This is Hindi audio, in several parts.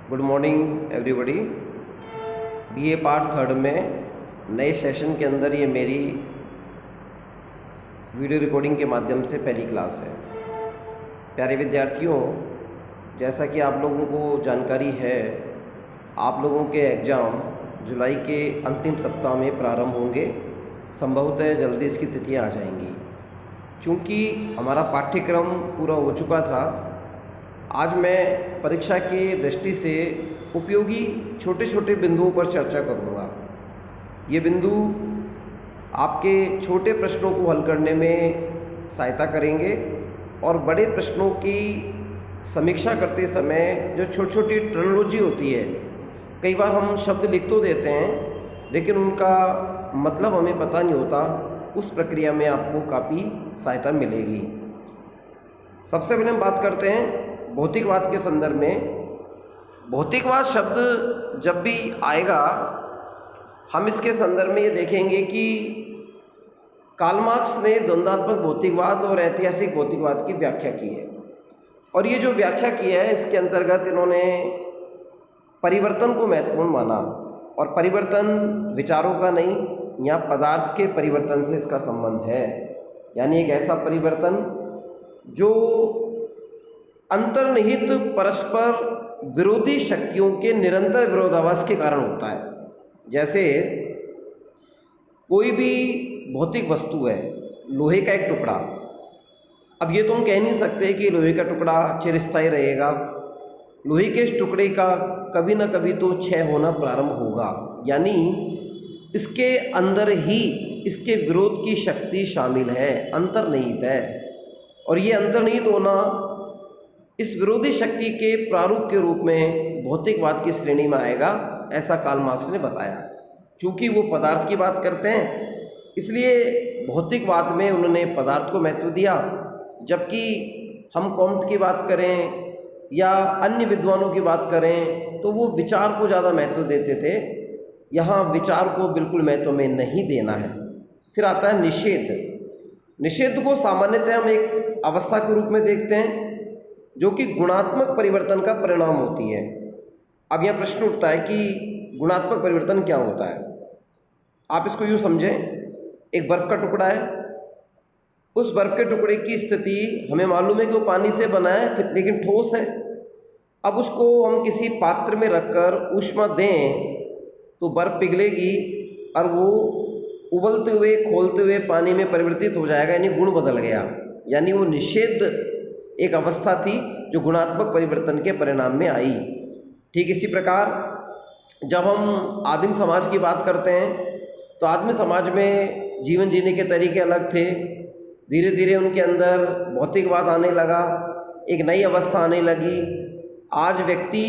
Good morning everybody. BA part third में नए सेशन के अंदर ये मेरी वीडियो रिकॉर्डिंग के माध्यम से पहली क्लास है। प्यारे विद्यार्थियों, जैसा कि आप लोगों को जानकारी है, आप लोगों के एग्ज़ाम जुलाई के अंतिम सप्ताह में प्रारंभ होंगे। संभवतः जल्दी इसकी तिथियां आ जाएंगी। चूँकि हमारा पाठ्यक्रम पूरा हो चुका था, आज मैं परीक्षा की दृष्टि से उपयोगी छोटे छोटे बिंदुओं पर चर्चा करूँगा। ये बिंदु आपके छोटे प्रश्नों को हल करने में सहायता करेंगे और बड़े प्रश्नों की समीक्षा करते समय जो छोटी छोटी टर्मिनोलॉजी होती है, कई बार हम शब्द लिख तो देते हैं लेकिन उनका मतलब हमें पता नहीं होता। उस प्रक्रिया में आपको काफ़ी सहायता मिलेगी। सबसे पहले हम बात करते हैं भौतिकवाद के संदर्भ में। भौतिकवाद शब्द जब भी आएगा, हम इसके संदर्भ में ये देखेंगे कि कार्ल मार्क्स ने द्वंद्वात्मक भौतिकवाद और ऐतिहासिक भौतिकवाद की व्याख्या की है। और ये जो व्याख्या की है, इसके अंतर्गत इन्होंने परिवर्तन को महत्वपूर्ण माना। और परिवर्तन विचारों का नहीं, यहाँ पदार्थ के परिवर्तन से इसका संबंध है। यानी एक ऐसा परिवर्तन जो अंतर्निहित परस्पर विरोधी शक्तियों के निरंतर विरोधाभास के कारण होता है। जैसे कोई भी भौतिक वस्तु है, लोहे का एक टुकड़ा, अब ये तो हम कह नहीं सकते कि लोहे का टुकड़ा चिरस्थायी रहेगा। लोहे के इस टुकड़े का कभी ना कभी तो क्षय होना प्रारंभ होगा। यानी इसके अंदर ही इसके विरोध की शक्ति शामिल है, अंतर्निहित है। और ये अंतर्निहित होना इस विरोधी शक्ति के प्रारूप के रूप में भौतिकवाद की श्रेणी में आएगा, ऐसा कार्ल मार्क्स ने बताया। चूँकि वो पदार्थ की बात करते हैं, इसलिए भौतिकवाद में उन्होंने पदार्थ को महत्व दिया। जबकि हम कॉम्ट की बात करें या अन्य विद्वानों की बात करें तो वो विचार को ज़्यादा महत्व देते थे। यहाँ विचार को बिल्कुल महत्व में नहीं देना है। फिर आता है निषेध। निषेध को सामान्यतः हम एक अवस्था के रूप में देखते हैं जो कि गुणात्मक परिवर्तन का परिणाम होती है। अब यह प्रश्न उठता है कि गुणात्मक परिवर्तन क्या होता है। आप इसको यूँ समझें, एक बर्फ़ का टुकड़ा है, उस बर्फ़ के टुकड़े की स्थिति हमें मालूम है कि वो पानी से बना है, लेकिन ठोस है। अब उसको हम किसी पात्र में रखकर ऊष्मा दें तो बर्फ़ पिघलेगी और वो उबलते हुए खोलते हुए पानी में परिवर्तित हो जाएगा, यानी गुण बदल गया। यानी वो निषेध एक अवस्था थी जो गुणात्मक परिवर्तन के परिणाम में आई। ठीक इसी प्रकार जब हम आदिम समाज की बात करते हैं तो आदिम समाज में जीवन जीने के तरीके अलग थे। धीरे धीरे उनके अंदर भौतिकवाद आने लगा, एक नई अवस्था आने लगी। आज व्यक्ति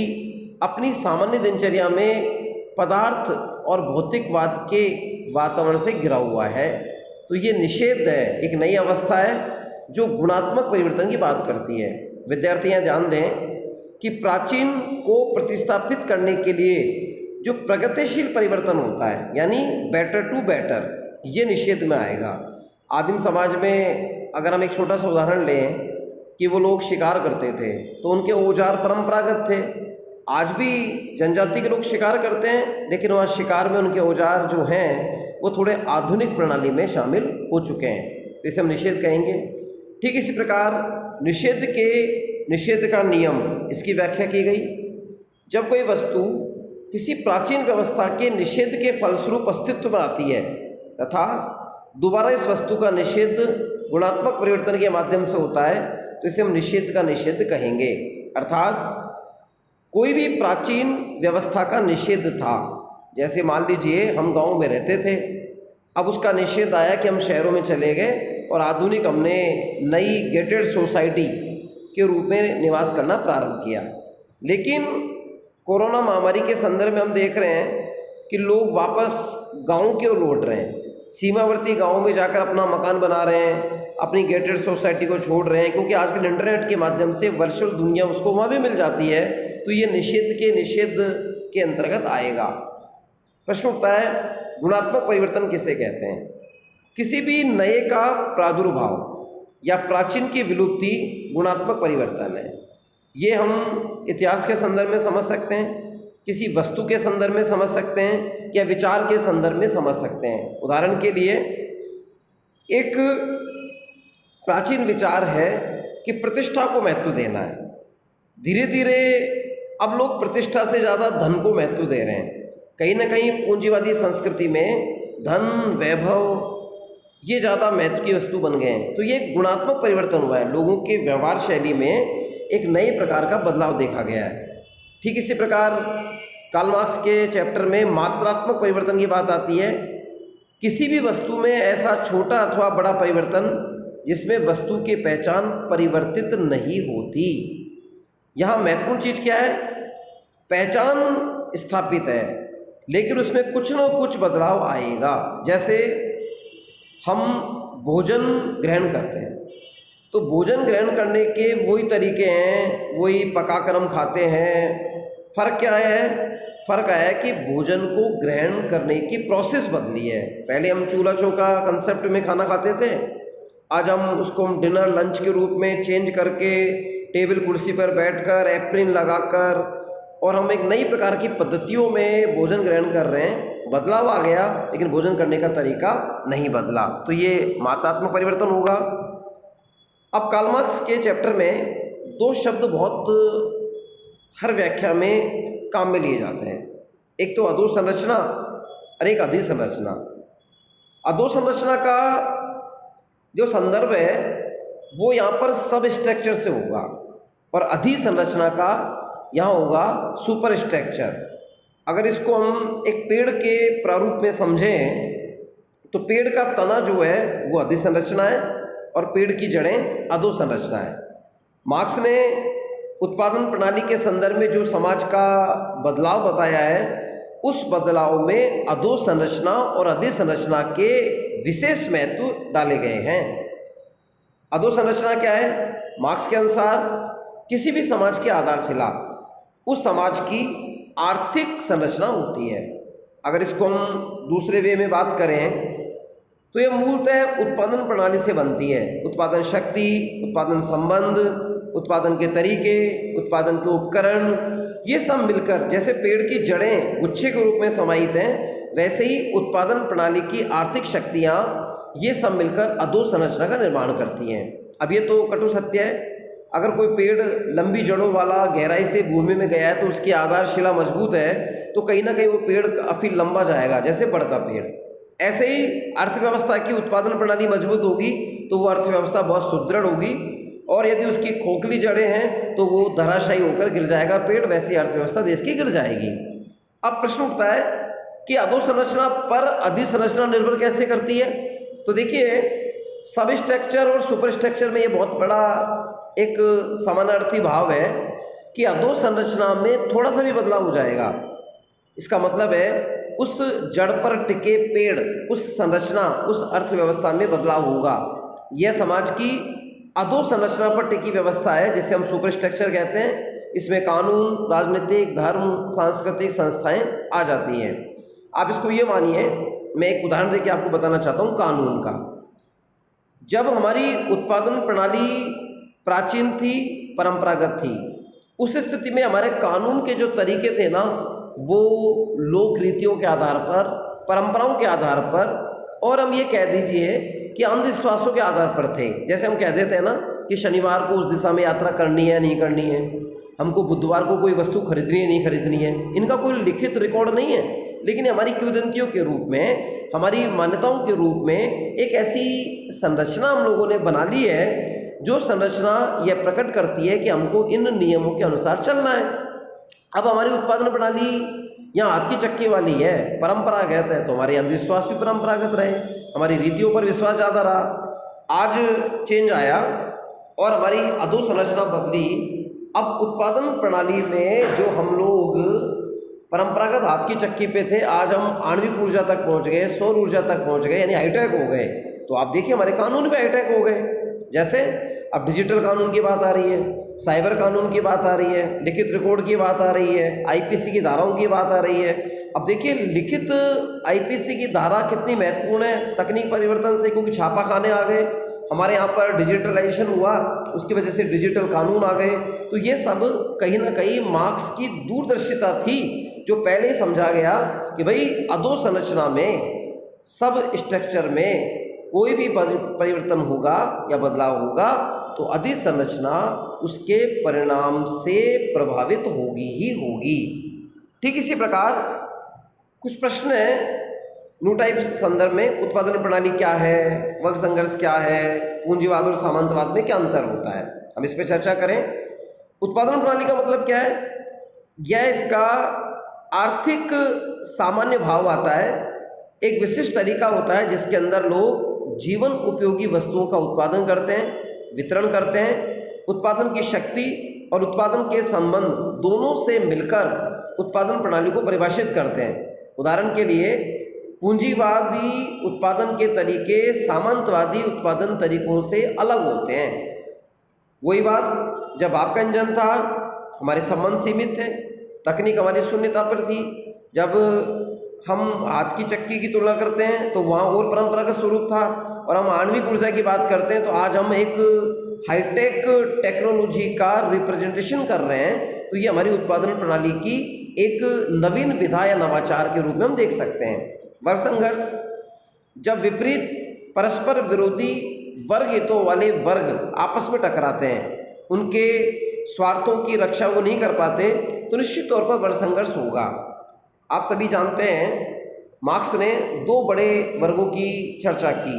अपनी सामान्य दिनचर्या में पदार्थ और भौतिकवाद के वातावरण से घिरा हुआ है। तो ये निषेध है, एक नई अवस्था है जो गुणात्मक परिवर्तन की बात करती है। विद्यार्थियां ध्यान दें कि प्राचीन को प्रतिस्थापित करने के लिए जो प्रगतिशील परिवर्तन होता है, यानी बेटर टू बेटर, ये निषेध में आएगा। आदिम समाज में अगर हम एक छोटा सा उदाहरण लें कि वो लोग शिकार करते थे तो उनके औजार परंपरागत थे। आज भी जनजाति के लोग शिकार करते हैं, लेकिन वहाँ शिकार में उनके औजार जो हैं वो थोड़े आधुनिक प्रणाली में शामिल हो चुके हैं। तो इसे हम निषेध कहेंगे। ठीक इसी प्रकार निषेध का नियम, इसकी व्याख्या की गई। जब कोई वस्तु किसी प्राचीन व्यवस्था के निषेध के फलस्वरूप अस्तित्व में आती है तथा दोबारा इस वस्तु का निषेध गुणात्मक परिवर्तन के माध्यम से होता है, तो इसे हम निषेध का निषेध कहेंगे। अर्थात कोई भी प्राचीन व्यवस्था का निषेध था। जैसे मान लीजिए हम गांव में रहते थे, अब उसका निषेध आया कि हम शहरों में चले गए और आधुनिक हमने नई गेटेड सोसाइटी के रूप में निवास करना प्रारंभ किया। लेकिन कोरोना महामारी के संदर्भ में हम देख रहे हैं कि लोग वापस गांव की ओर लौट रहे हैं। सीमावर्ती गांव में जाकर अपना मकान बना रहे हैं, अपनी गेटेड सोसाइटी को छोड़ रहे हैं, क्योंकि आजकल इंटरनेट के माध्यम से वर्चुअल दुनिया उसको वहाँ भी मिल जाती है। तो ये निषेध के अंतर्गत आएगा। प्रश्न उठता है, गुणात्मक परिवर्तन किसे कहते हैं? किसी भी नए का प्रादुर्भाव या प्राचीन की विलुप्ति गुणात्मक परिवर्तन है। ये हम इतिहास के संदर्भ में समझ सकते हैं, किसी वस्तु के संदर्भ में समझ सकते हैं, या विचार के संदर्भ में समझ सकते हैं। उदाहरण के लिए एक प्राचीन विचार है कि प्रतिष्ठा को महत्व देना है। धीरे धीरे अब लोग प्रतिष्ठा से ज़्यादा धन को महत्व दे रहे हैं। कहीं ना कहीं पूंजीवादी संस्कृति में धन, वैभव ये ज़्यादा महत्व की वस्तु बन गए हैं। तो ये एक गुणात्मक परिवर्तन हुआ है, लोगों के व्यवहार शैली में एक नए प्रकार का बदलाव देखा गया है। ठीक इसी प्रकार कार्ल मार्क्स के चैप्टर में मात्रात्मक परिवर्तन की बात आती है। किसी भी वस्तु में ऐसा छोटा अथवा बड़ा परिवर्तन जिसमें वस्तु की पहचान परिवर्तित नहीं होती। यहाँ महत्वपूर्ण चीज़ क्या है? पहचान स्थापित है, लेकिन उसमें कुछ न कुछ बदलाव आएगा। जैसे हम भोजन ग्रहण करते हैं, तो भोजन ग्रहण करने के वही तरीके हैं, वही पकाकर हम खाते हैं। फ़र्क क्या है? फ़र्क आया कि भोजन को ग्रहण करने की प्रोसेस बदली है। पहले हम चूल्हा चौका कंसेप्ट में खाना खाते थे, आज हम उसको डिनर लंच के रूप में चेंज करके टेबल कुर्सी पर बैठकर एप्रिन लगाकर और हम एक नई प्रकार की पद्धतियों में भोजन ग्रहण कर रहे हैं। बदलाव आ गया, लेकिन भोजन करने का तरीका नहीं बदला। तो ये मात्रात्मक परिवर्तन होगा। अब कार्ल मार्क्स के चैप्टर में दो शब्द बहुत हर व्याख्या में काम में लिए जाते हैं। एक तो अधोसंरचना और एक अधिसंरचना। अधोसंरचना का जो संदर्भ है वो यहाँ पर सब स्ट्रक्चर से होगा, और अधिसंरचना का यहाँ होगा सुपर स्ट्रक्चर। अगर इसको हम एक पेड़ के प्रारूप में समझें तो पेड़ का तना जो है वो अधिसंरचना है और पेड़ की जड़ें अधोसंरचना है। मार्क्स ने उत्पादन प्रणाली के संदर्भ में जो समाज का बदलाव बताया है, उस बदलाव में अधोसंरचना और अधिसंरचना के विशेष महत्व डाले गए हैं। अधोसंरचना क्या है? मार्क्स के अनुसार किसी भी समाज की आधारशिला उस समाज की आर्थिक संरचना होती है। अगर इसको हम दूसरे वे में बात करें तो यह मूलतः उत्पादन प्रणाली से बनती है। उत्पादन शक्ति, उत्पादन संबंध, उत्पादन के तरीके, उत्पादन के उपकरण, ये सब मिलकर जैसे पेड़ की जड़ें गुच्छे के रूप में समाहित हैं, वैसे ही उत्पादन प्रणाली की आर्थिक शक्तियाँ ये सब मिलकर अधोसंरचना का निर्माण करती हैं। अब ये तो कटु सत्य है, अगर कोई पेड़ लंबी जड़ों वाला गहराई से भूमि में गया है तो उसकी आधारशिला मजबूत है, तो कहीं ना कहीं वो पेड़ काफ़ी लंबा जाएगा, जैसे बड़ का पेड़। ऐसे ही अर्थव्यवस्था की उत्पादन प्रणाली मजबूत होगी तो वो अर्थव्यवस्था बहुत सुदृढ़ होगी, और यदि उसकी खोखली जड़ें हैं तो वो धराशायी होकर गिर जाएगा पेड़, वैसी अर्थव्यवस्था देश की गिर जाएगी। अब प्रश्न उठता है कि अधोसंरचना पर अधिसंरचना निर्भर कैसे करती है? तो देखिए, सब स्ट्रक्चर और सुपर स्ट्रक्चर में ये बहुत बड़ा एक समानार्थी भाव है कि अधोसंरचना में थोड़ा सा भी बदलाव हो जाएगा, इसका मतलब है उस जड़ पर टिके पेड़, उस संरचना, उस अर्थव्यवस्था में बदलाव होगा। यह समाज की अधोसंरचना पर टिकी व्यवस्था है जिसे हम सुपर स्ट्रक्चर कहते हैं। इसमें कानून, राजनीतिक, धर्म, सांस्कृतिक संस्थाएं आ जाती हैं। आप इसको ये मानिए, मैं एक उदाहरण देके आपको बताना चाहता हूँ कानून का। जब हमारी उत्पादन प्रणाली प्राचीन थी, परंपरागत थी, उस स्थिति में हमारे कानून के जो तरीके थे ना, वो लोक रीतियों के आधार पर, परंपराओं के आधार पर, और हम ये कह दीजिए कि अंधविश्वासों के आधार पर थे। जैसे हम कह देते हैं ना कि शनिवार को उस दिशा में यात्रा करनी है नहीं करनी है, हमको बुधवार को कोई वस्तु खरीदनी है नहीं खरीदनी है। इनका कोई लिखित रिकॉर्ड नहीं है, लेकिन हमारी किंवदंतियों के रूप में, हमारी मान्यताओं के रूप में एक ऐसी संरचना हम लोगों ने बना ली है जो संरचना यह प्रकट करती है कि हमको इन नियमों के अनुसार चलना है। अब हमारी उत्पादन प्रणाली यहाँ हाथ की चक्की वाली है, परंपरागत है, तो हमारे अंधविश्वास भी परंपरागत रहे, हमारी रीतियों पर विश्वास ज़्यादा रहा। आज चेंज आया और हमारी अधोसंरचना बदली। अब उत्पादन प्रणाली में जो हम लोग परंपरागत हाथ की चक्की पे थे, आज हम आणविक ऊर्जा तक पहुँच गए, सौर ऊर्जा तक पहुँच गए, यानी हाईटेक हो गए। तो आप देखिए हमारे कानून भी हाईटेक हो गए। जैसे अब डिजिटल कानून की बात आ रही है, साइबर कानून की बात आ रही है, लिखित रिकॉर्ड की बात आ रही है, आईपीसी की धाराओं की बात आ रही है। अब देखिए लिखित आईपीसी की धारा कितनी महत्वपूर्ण है तकनीक परिवर्तन से, क्योंकि छापाखाने आ गए, हमारे यहाँ पर डिजिटलाइजेशन हुआ, उसकी वजह से डिजिटल कानून आ गए। तो ये सब कहीं ना कहीं मार्क्स की दूरदर्शिता थी, जो पहले ही समझा गया कि भाई अधोसंरचना में, सब स्ट्रक्चर में कोई भी परिवर्तन होगा या बदलाव होगा तो अधिसंरचना उसके परिणाम से प्रभावित होगी ही होगी। ठीक इसी प्रकार कुछ प्रश्न हैं न्यू टाइप संदर्भ में। उत्पादन प्रणाली क्या है, वर्ग संघर्ष क्या है, पूंजीवाद और सामंतवाद में क्या अंतर होता है, हम इस पर चर्चा करें। उत्पादन प्रणाली का मतलब क्या है? यह इसका आर्थिक सामान्य भाव आता है, एक विशिष्ट तरीका होता है जिसके अंदर लोग जीवन उपयोगी वस्तुओं का उत्पादन करते हैं, वितरण करते हैं। उत्पादन की शक्ति और उत्पादन के संबंध दोनों से मिलकर उत्पादन प्रणाली को परिभाषित करते हैं। उदाहरण के लिए पूंजीवादी उत्पादन के तरीके सामंतवादी उत्पादन तरीकों से अलग होते हैं। वही बात, जब आपका इंजन था हमारे संबंध सीमित थे, तकनीक हमारी शून्यता पर थी। जब हम हाथ की चक्की की तुलना करते हैं तो वहाँ और परंपरागत स्वरूप था, और हम आणविक ऊर्जा की बात करते हैं तो आज हम एक हाईटेक टेक्नोलॉजी का रिप्रेजेंटेशन कर रहे हैं। तो ये हमारी उत्पादन प्रणाली की एक नवीन विधा या नवाचार के रूप में हम देख सकते हैं। वर्ग संघर्ष, जब विपरीत परस्पर विरोधी वर्ग हितों वाले वर्ग आपस में टकराते हैं, उनके स्वार्थों की रक्षा वो नहीं कर पाते, तो निश्चित तौर पर वर्ग संघर्ष होगा। आप सभी जानते हैं मार्क्स ने दो बड़े वर्गों की चर्चा की,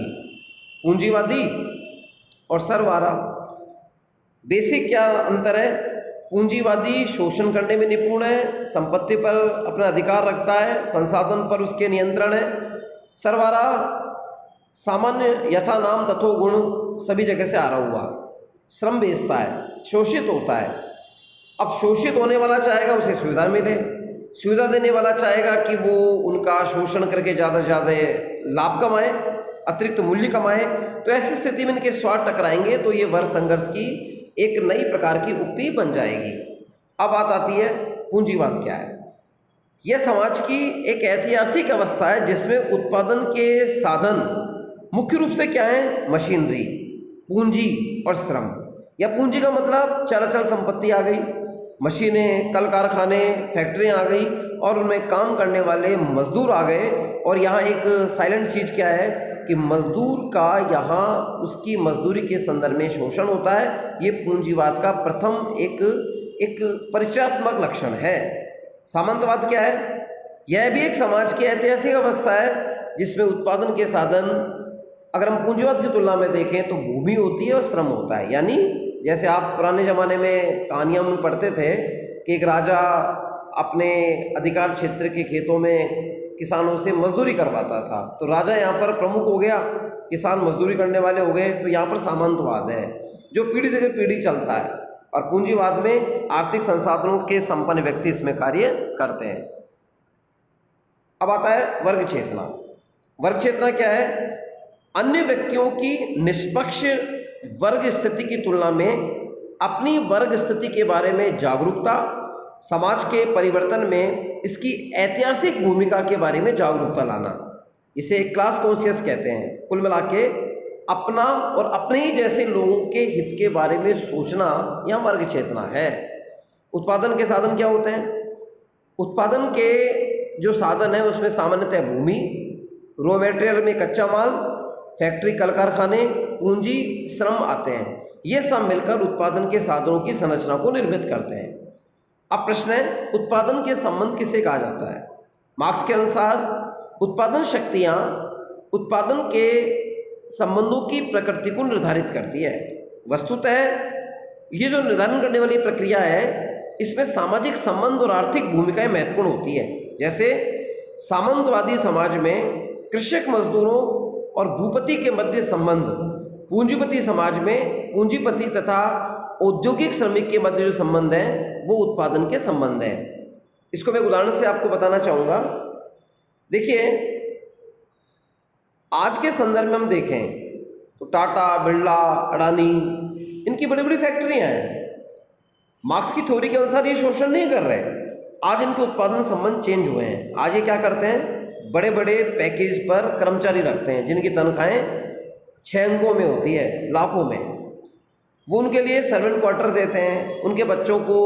पूंजीवादी और सरवारा। बेसिक क्या अंतर है? पूंजीवादी शोषण करने में निपुण है, संपत्ति पर अपना अधिकार रखता है, संसाधन पर उसके नियंत्रण है। सरवारा सामान्य यथा नाम तथो गुण सभी जगह से आ रहा हुआ, श्रम बेचता है, शोषित होता है। अब शोषित होने वाला चाहेगा उसे सुविधा मिले, सुविधा देने वाला चाहेगा कि वो उनका शोषण करके ज़्यादा से ज़्यादा लाभ कमाए, अतिरिक्त मूल्य कमाए। तो ऐसी स्थिति में इनके स्वार्थ टकराएंगे तो ये वर्ग संघर्ष की एक नई प्रकार की उक्ति बन जाएगी। अब बात आती है पूंजीवाद क्या है। यह समाज की एक ऐतिहासिक अवस्था है जिसमें उत्पादन के साधन मुख्य रूप से क्या है? मशीनरी, पूंजी और श्रम। या पूंजी का मतलब चराचर संपत्ति आ गई, मशीनें, कल कारखाने, फैक्ट्रियाँ आ गई और उनमें काम करने वाले मजदूर आ गए। और यहाँ एक साइलेंट चीज़ क्या है कि मजदूर का यहाँ उसकी मजदूरी के संदर्भ में शोषण होता है। ये पूंजीवाद का प्रथम एक परिचयात्मक लक्षण है। सामंतवाद क्या है? यह भी एक समाज की ऐतिहासिक अवस्था है जिसमें उत्पादन के साधन, अगर हम पूंजीवाद की तुलना में देखें तो भूमि होती है और श्रम होता है। यानी जैसे आप पुराने ज़माने में कहानियों में पढ़ते थे कि एक राजा अपने अधिकार क्षेत्र के खेतों में किसानों से मजदूरी करवाता था, तो राजा यहाँ पर प्रमुख हो गया, किसान मजदूरी करने वाले हो गए। तो यहाँ पर सामंतवाद है जो पीढ़ी दर पीढ़ी चलता है, और पूंजीवाद में आर्थिक संसाधनों के संपन्न व्यक्ति इसमें कार्य करते हैं। अब आता है वर्ग चेतना। वर्ग चेतना क्या है? अन्य व्यक्तियों की निष्पक्ष वर्ग स्थिति की तुलना में अपनी वर्ग स्थिति के बारे में जागरूकता, समाज के परिवर्तन में इसकी ऐतिहासिक भूमिका के बारे में जागरूकता लाना, इसे क्लास कॉन्शियस कहते हैं। कुल मिला के अपना और अपने ही जैसे लोगों के हित के बारे में सोचना, यह वर्ग चेतना है। उत्पादन के साधन क्या होते हैं? उत्पादन के जो साधन है उसमें सामान्यतः भूमि, रॉ मटेरियल में कच्चा माल, फैक्ट्री, कल कारखाने, पूंजी, श्रम आते हैं। ये सब मिलकर उत्पादन के साधनों की संरचना को निर्मित करते हैं। अब प्रश्न है, उत्पादन के संबंध किसे कहा जाता है? मार्क्स के अनुसार उत्पादन शक्तियाँ उत्पादन के संबंधों की प्रकृति को निर्धारित करती है। वस्तुतः ये जो निर्धारण करने वाली प्रक्रिया है इसमें सामाजिक संबंध और आर्थिक भूमिकाएं महत्वपूर्ण होती है। जैसे सामंतवादी समाज में कृषक मजदूरों और भूपति के मध्य संबंध, पूंजीपति समाज में पूंजीपति तथा औद्योगिक श्रमिक के मध्य जो संबंध है वो उत्पादन के संबंध हैं। इसको मैं उदाहरण से आपको बताना चाहूँगा। देखिए, आज के संदर्भ में हम देखें तो टाटा, बिरला, अडानी, इनकी बड़ी बड़ी फैक्ट्रियाँ हैं। मार्क्स की थ्योरी के अनुसार ये शोषण नहीं कर रहे। आज इनके उत्पादन संबंध चेंज हुए हैं। आज ये क्या करते हैं? बड़े बड़े पैकेज पर कर्मचारी रखते हैं जिनकी तनख्वाहें 6 अंकों में होती है, लाखों में। वो उनके लिए सर्वेंट क्वार्टर देते हैं, उनके बच्चों को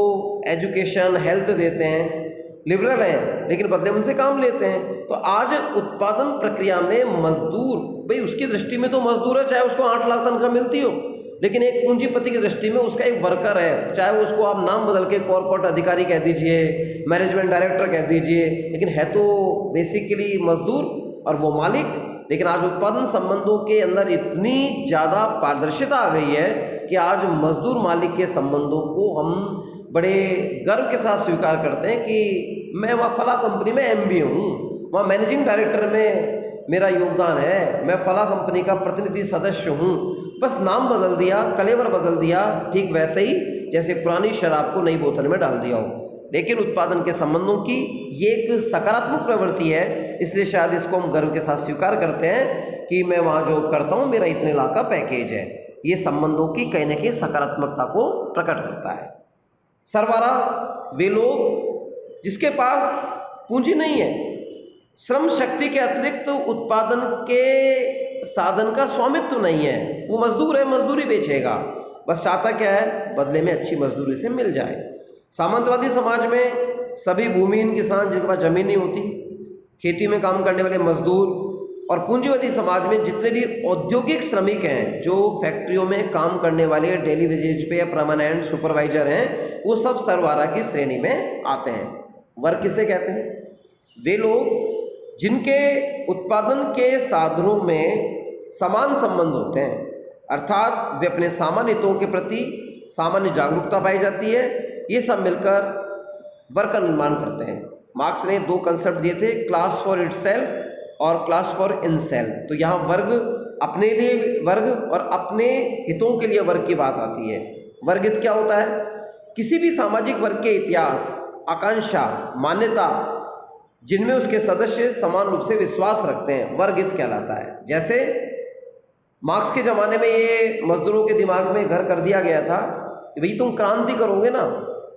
एजुकेशन, हेल्थ देते हैं, लिबरल हैं, लेकिन बदले में उनसे काम लेते हैं। तो आज उत्पादन प्रक्रिया में मजदूर, भाई उसकी दृष्टि में तो मजदूर है, चाहे उसको 8 लाख तनख्वाह मिलती हो, लेकिन एक पूंजीपति की दृष्टि में उसका एक वर्कर है, चाहे उसको आप नाम बदल के कॉर्पोरेट अधिकारी कह दीजिए, मैनेजमेंट डायरेक्टर कह दीजिए, लेकिन है तो बेसिकली मजदूर और वो मालिक। लेकिन आज उत्पादन संबंधों के अंदर इतनी ज़्यादा पारदर्शिता आ गई है कि आज मजदूर मालिक के संबंधों को हम बड़े गर्व के साथ स्वीकार करते हैं कि मैं वहाँ फला कंपनी में MBA हूँ, वहाँ मैनेजिंग डायरेक्टर में मेरा योगदान है, मैं फला कंपनी का प्रतिनिधि सदस्य हूँ। बस नाम बदल दिया, कलेवर बदल दिया, ठीक वैसे ही जैसे पुरानी शराब को नई बोतल में डाल दिया हो। लेकिन उत्पादन के संबंधों की ये एक सकारात्मक प्रवृत्ति है, इसलिए शायद इसको हम गर्व के साथ स्वीकार करते हैं कि मैं वहाँ जॉब करता हूँ, मेरा इतने लाख का पैकेज है। ये संबंधों की कहीं ना कहीं सकारात्मकता को प्रकट करता है। सरवारा वे लोग जिसके पास पूंजी नहीं है, श्रम शक्ति के अतिरिक्त उत्पादन के साधन का स्वामित्व नहीं है, वो मजदूर है, मजदूरी बेचेगा, बस चाहता क्या है, बदले में अच्छी मजदूरी से मिल जाए। सामंतवादी समाज में सभी भूमिहीन किसान जिनके पास जमीन नहीं होती, खेती में काम करने वाले मजदूर, और पूंजीवादी समाज में जितने भी औद्योगिक श्रमिक हैं, जो फैक्ट्रियों में काम करने वाले डेली वेजेज पे या परमानेंट सुपरवाइजर हैं, वो सब सरवारा की श्रेणी में आते हैं। वर्ग किसे कहते हैं? वे लोग जिनके उत्पादन के साधनों में समान संबंध होते हैं, अर्थात वे अपने सामान्य हितों के प्रति सामान्य जागरूकता पाई जाती है। ये सब मिलकर वर्ग का निर्माण करते हैं। मार्क्स ने 2 कंसेप्ट दिए थे, क्लास फॉर इटसेल्फ और क्लास फॉर इनसेल्फ। तो यहाँ वर्ग, अपने लिए वर्ग और अपने हितों के लिए वर्ग की बात आती है। वर्ग हित क्या होता है? किसी भी सामाजिक वर्ग के इतिहास, आकांक्षा, मान्यता जिनमें उसके सदस्य समान रूप से विश्वास रखते हैं, वर्ग हित कहलाता है। जैसे मार्क्स के ज़माने में ये मजदूरों के दिमाग में घर कर दिया गया था कि भाई तुम क्रांति करोगे ना,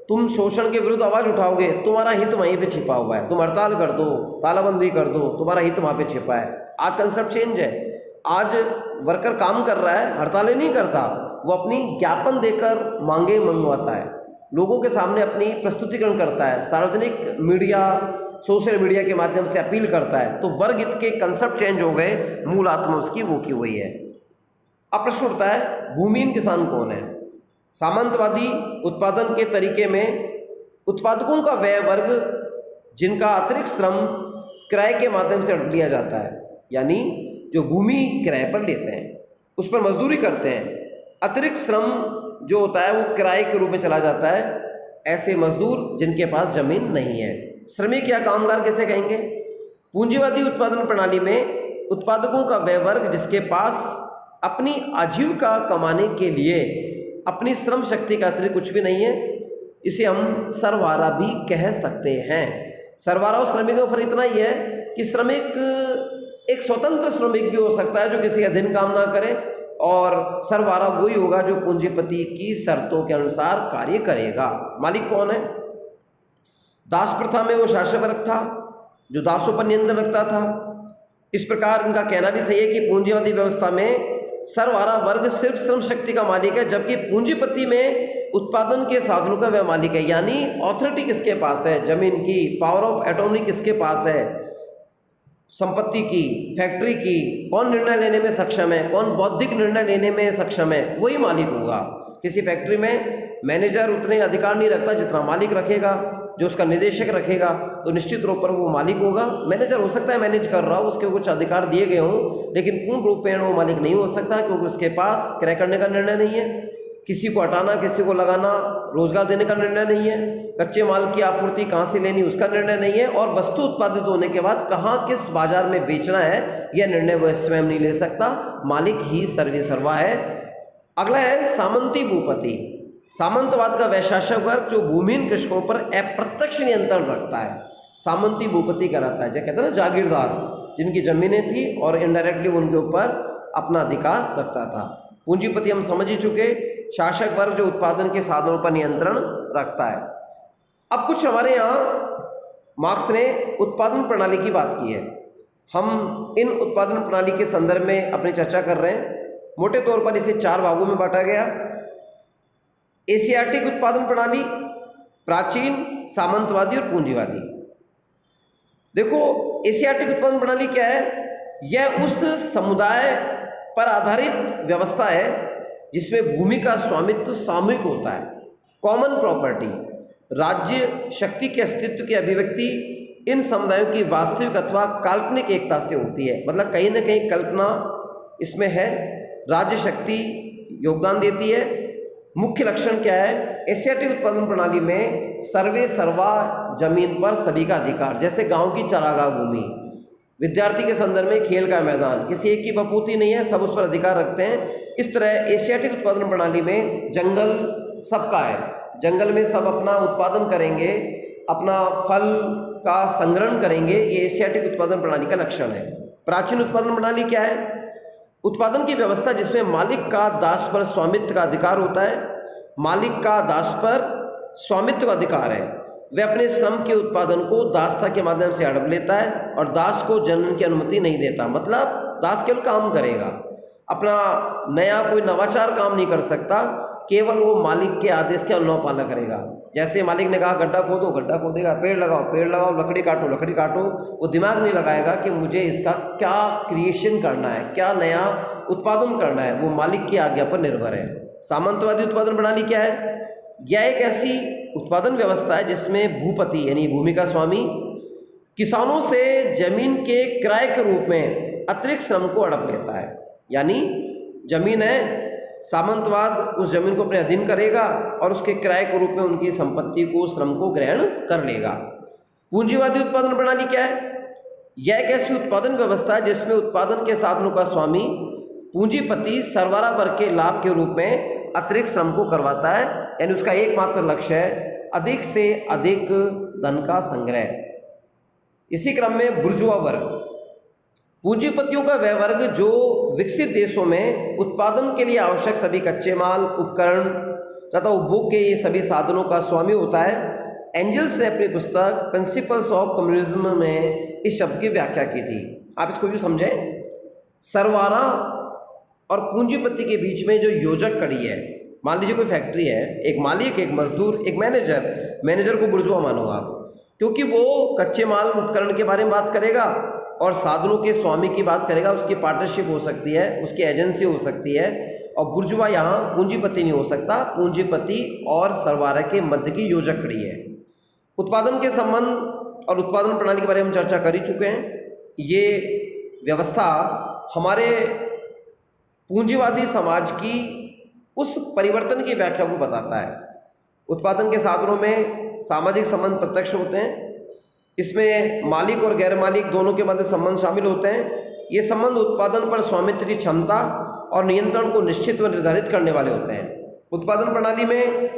तुम शोषण के विरुद्ध आवाज़ उठाओगे, तुम्हारा हित वहीं पे छिपा हुआ है, तुम हड़ताल कर दो, तालाबंदी कर दो, तुम्हारा हित वहाँ पे छिपा है। आज कंसेप्ट चेंज है। आज वर्कर काम कर रहा है, हड़तालें नहीं करता, वो अपनी ज्ञापन देकर मांगे मंगवाता है, लोगों के सामने अपनी प्रस्तुतिकरण करता है, सार्वजनिक मीडिया, सोशल मीडिया के माध्यम से अपील करता है। तो वर्ग हित के कंसेप्ट चेंज हो गए, मूल आत्मा उसकी वो की हुई है। अब प्रश्न उठता है, भूमिहीन किसान कौन है? सामंतवादी उत्पादन के तरीके में उत्पादकों का वह वर्ग जिनका अतिरिक्त श्रम किराए के माध्यम से लिया जाता है, यानी जो भूमि किराए पर लेते हैं, उस पर मजदूरी करते हैं, अतिरिक्त श्रम जो होता है वो किराए के रूप में चला जाता है। ऐसे मजदूर जिनके पास जमीन नहीं है, श्रमिक या कामगार किसे कहेंगे? पूंजीवादी उत्पादन प्रणाली में उत्पादकों का वह वर्ग जिसके पास अपनी आजीविका कमाने के लिए अपनी श्रम शक्ति का अतिरिक्त कुछ भी नहीं है, इसे हम सरवारा भी कह सकते हैं। सरवारा और श्रमिक में फर्क इतना ही है कि श्रमिक एक स्वतंत्र श्रमिक भी हो सकता है जो किसी अधीन काम ना करे, और सरवारा वही होगा जो पूंजीपति की शर्तों के अनुसार कार्य करेगा। मालिक कौन है? दास प्रथा में वो शासक वर्ग था जो दासों पर नियंत्रण रखता था। इस प्रकार इनका कहना भी सही है कि पूंजीवादी व्यवस्था में सरवारा वर्ग सिर्फ श्रम शक्ति का मालिक है, जबकि पूंजीपति में उत्पादन के साधनों का वह मालिक है। यानी ऑथोरिटी किसके पास है? जमीन की, पावर ऑफ अटॉर्नी किसके पास है? संपत्ति की, फैक्ट्री की, कौन निर्णय लेने में सक्षम है, कौन बौद्धिक निर्णय लेने में सक्षम है, वही मालिक होगा। किसी फैक्ट्री में मैनेजर उतने अधिकार नहीं रखता जितना मालिक रखेगा, जो उसका निदेशक रखेगा, तो निश्चित रूप पर वो मालिक होगा। मैनेजर हो सकता है मैनेज कर रहा हो, उसके कुछ अधिकार दिए गए हों, लेकिन पूर्ण रूप में वो मालिक नहीं हो सकता, क्योंकि उसके पास क्रय करने का निर्णय नहीं है, किसी को हटाना, किसी को लगाना, रोजगार देने का निर्णय नहीं है, कच्चे माल की आपूर्ति कहाँ से लेनी उसका निर्णय नहीं है, और वस्तु उत्पादित होने के बाद कहाँ किस बाजार में बेचना है यह निर्णय वह स्वयं नहीं ले सकता, मालिक ही सर्वेसर्वा है। अगला है सामंती भूपति। सामंतवाद का वह शासक वर्ग जो भूमिहीन कृषकों पर अप्रत्यक्ष नियंत्रण रखता है, सामंती भूपति कहलाता है। जो कहते हैं ना जागीरदार, जिनकी जमीनें थी और इनडायरेक्टली उनके ऊपर अपना अधिकार रखता था। पूंजीपति हम समझ ही चुके, शासक वर्ग जो उत्पादन के साधनों पर नियंत्रण रखता है। अब कुछ हमारे यहाँ मार्क्स ने उत्पादन प्रणाली की बात की है, हम इन उत्पादन प्रणाली के संदर्भ में अपनी चर्चा कर रहे हैं। मोटे तौर पर इसे 4 भागों में बांटा गया। एशियाटिक उत्पादन प्रणाली, प्राचीन, सामंतवादी और पूंजीवादी। देखो, एशियाटिक उत्पादन प्रणाली क्या है? यह उस समुदाय पर आधारित व्यवस्था है जिसमें भूमि का स्वामित्व सामूहिक होता है, कॉमन प्रॉपर्टी। राज्य शक्ति के अस्तित्व की अभिव्यक्ति इन समुदायों की वास्तविक अथवा काल्पनिक एकता से होती है। मतलब कहीं ना कहीं कल्पना इसमें है, राज्य शक्ति योगदान देती है। मुख्य लक्षण क्या है? एशियाटिक उत्पादन प्रणाली में सर्वे सर्वा, जमीन पर सभी का अधिकार। जैसे गांव की चरागाह भूमि, विद्यार्थी के संदर्भ में खेल का मैदान, किसी एक की बपूती नहीं है, सब उस पर अधिकार रखते हैं। इस तरह एशियाटिक उत्पादन प्रणाली में जंगल सबका है, जंगल में सब अपना उत्पादन करेंगे, अपना फल का संग्रहण करेंगे। ये एशियाटिक उत्पादन प्रणाली का लक्षण है। प्राचीन उत्पादन प्रणाली क्या है? उत्पादन की व्यवस्था जिसमें मालिक का दास पर स्वामित्व का अधिकार होता है। मालिक का दास पर स्वामित्व का अधिकार है। वह अपने श्रम के उत्पादन को दासता के माध्यम से हड़प लेता है और दास को जनन की अनुमति नहीं देता। मतलब दास केवल काम करेगा, अपना नया कोई नवाचार काम नहीं कर सकता, केवल वो मालिक के आदेश के अनुपालन पालन करेगा। जैसे मालिक ने कहा गड्ढा खोदो, गड्ढा खोदेगा, पेड़ लगाओ, लकड़ी काटो, वो दिमाग नहीं लगाएगा कि मुझे इसका क्या क्रिएशन करना है, क्या नया उत्पादन करना है। वो मालिक की आज्ञा पर निर्भर है। सामंतवादी उत्पादन प्रणाली क्या है? यह एक ऐसी उत्पादन व्यवस्था है जिसमें भूपति यानी भूमि का स्वामी किसानों से जमीन के किराए के रूप में अतिरिक्त श्रम को हड़प लेता है। यानी जमीन है, सामंतवाद उस जमीन को अपने अधीन करेगा और उसके किराए के रूप में उनकी संपत्ति को, श्रम को ग्रहण कर लेगा। पूंजीवादी उत्पादन प्रणाली क्या है? यह एक ऐसी उत्पादन व्यवस्था है जिसमें उत्पादन के साधनों का स्वामी पूंजीपति सरबराह वर्ग के लाभ के रूप में अतिरिक्त श्रम को करवाता है। यानी उसका एकमात्र लक्ष्य है अधिक से अधिक धन का संग्रह। इसी क्रम में बुर्जुआ वर्ग, पूंजीपतियों का वह वर्ग जो विकसित देशों में उत्पादन के लिए आवश्यक सभी कच्चे माल, उपकरण तथा उपभोग के ये सभी साधनों का स्वामी होता है। एंजल्स ने अपनी पुस्तक प्रिंसिपल्स ऑफ कम्युनिज्म में इस शब्द की व्याख्या की थी। आप इसको भी समझें, सरवारा और पूंजीपति के बीच में जो योजक कड़ी है, मान लीजिए कोई फैक्ट्री है, एक मालिक, एक मजदूर, एक मैनेजर को बुर्जुआ मानो आप, क्योंकि वो कच्चे माल, उपकरण के बारे में बात करेगा और साधनों के स्वामी की बात करेगा। उसकी पार्टनरशिप हो सकती है, उसकी एजेंसी हो सकती है। और बुर्जुआ यहाँ पूंजीपति नहीं हो सकता, पूंजीपति और सरवारा के मध्य की योजक कड़ी है। उत्पादन के संबंध और उत्पादन प्रणाली के बारे में हम चर्चा कर ही चुके हैं। ये व्यवस्था हमारे पूंजीवादी समाज की उस परिवर्तन की व्याख्या को बताता है। उत्पादन के साधनों में सामाजिक संबंध प्रत्यक्ष होते हैं। इसमें मालिक और गैर मालिक दोनों के मध्य संबंध शामिल होते हैं। ये संबंध उत्पादन पर स्वामित्व की क्षमता और नियंत्रण को निश्चित व निर्धारित करने वाले होते हैं। उत्पादन प्रणाली में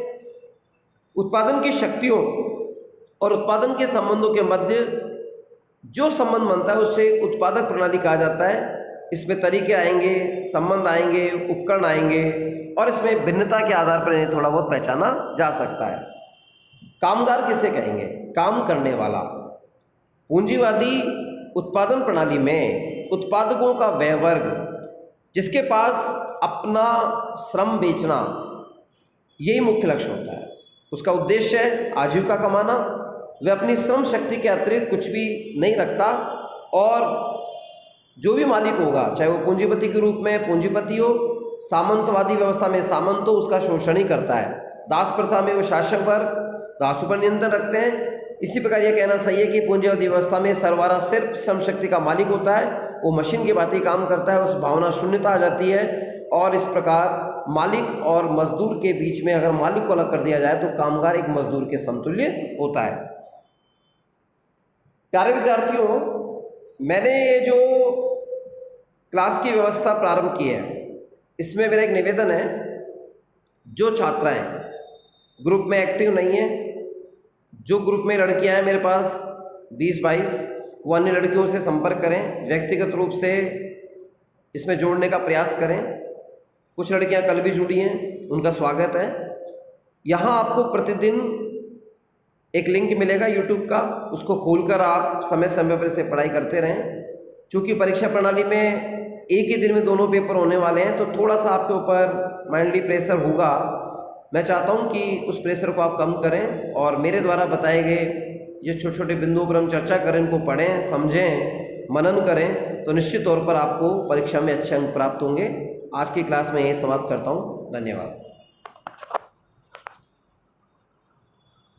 उत्पादन की शक्तियों और उत्पादन के संबंधों के मध्य जो संबंध बनता है उसे उत्पादक प्रणाली कहा जाता है। इसमें तरीके आएंगे, संबंध आएंगे, उपकरण आएंगे और इसमें भिन्नता के आधार पर इन्हें थोड़ा बहुत पहचाना जा सकता है। कामगार किसे कहेंगे? काम करने वाला। पूंजीवादी उत्पादन प्रणाली में उत्पादकों का वह वर्ग जिसके पास अपना श्रम बेचना यही मुख्य लक्ष्य होता है। उसका उद्देश्य है आजीविका कमाना। वह अपनी श्रम शक्ति के अतिरिक्त कुछ भी नहीं रखता और जो भी मालिक होगा, चाहे वो पूंजीपति के रूप में पूंजीपति हो, सामंतवादी व्यवस्था में सामंत हो, उसका शोषण ही करता है। दास प्रथा में वो शासक वर्ग दासों पर नियंत्रण रखते हैं। इसी प्रकार यह कहना सही है कि पूंजीवादी व्यवस्था में सरवारा सिर्फ श्रम शक्ति का मालिक होता है, वो मशीन की बात ही काम करता है। उस भावना शून्यता आ जाती है और इस प्रकार मालिक और मजदूर के बीच में अगर मालिक को अलग कर दिया जाए तो कामगार एक मजदूर के समतुल्य होता है। प्यारे विद्यार्थियों, मैंने ये जो क्लास की व्यवस्था प्रारंभ की है, इसमें मेरा एक निवेदन है, जो छात्राएं ग्रुप में एक्टिव नहीं हैं, जो ग्रुप में लड़कियां हैं मेरे पास 20-22, वो अन्य लड़कियों से संपर्क करें, व्यक्तिगत रूप से इसमें जोड़ने का प्रयास करें। कुछ लड़कियां कल भी जुड़ी हैं, उनका स्वागत है। यहाँ आपको प्रतिदिन एक लिंक मिलेगा यूट्यूब का, उसको खोलकर आप समय समय पर इसे पढ़ाई करते रहें। चूँकि परीक्षा प्रणाली में एक ही दिन में दोनों पेपर होने वाले हैं, तो थोड़ा सा आपके ऊपर माइंडली प्रेशर होगा। मैं चाहता हूं कि उस प्रेशर को आप कम करें और मेरे द्वारा बताए गए ये छोटे छोटे बिंदुओं पर हम चर्चा करें, इनको पढ़ें, समझें, मनन करें, तो निश्चित तौर पर आपको परीक्षा में अच्छे अंक प्राप्त होंगे। आज की क्लास में यही समाप्त करता हूँ। धन्यवाद।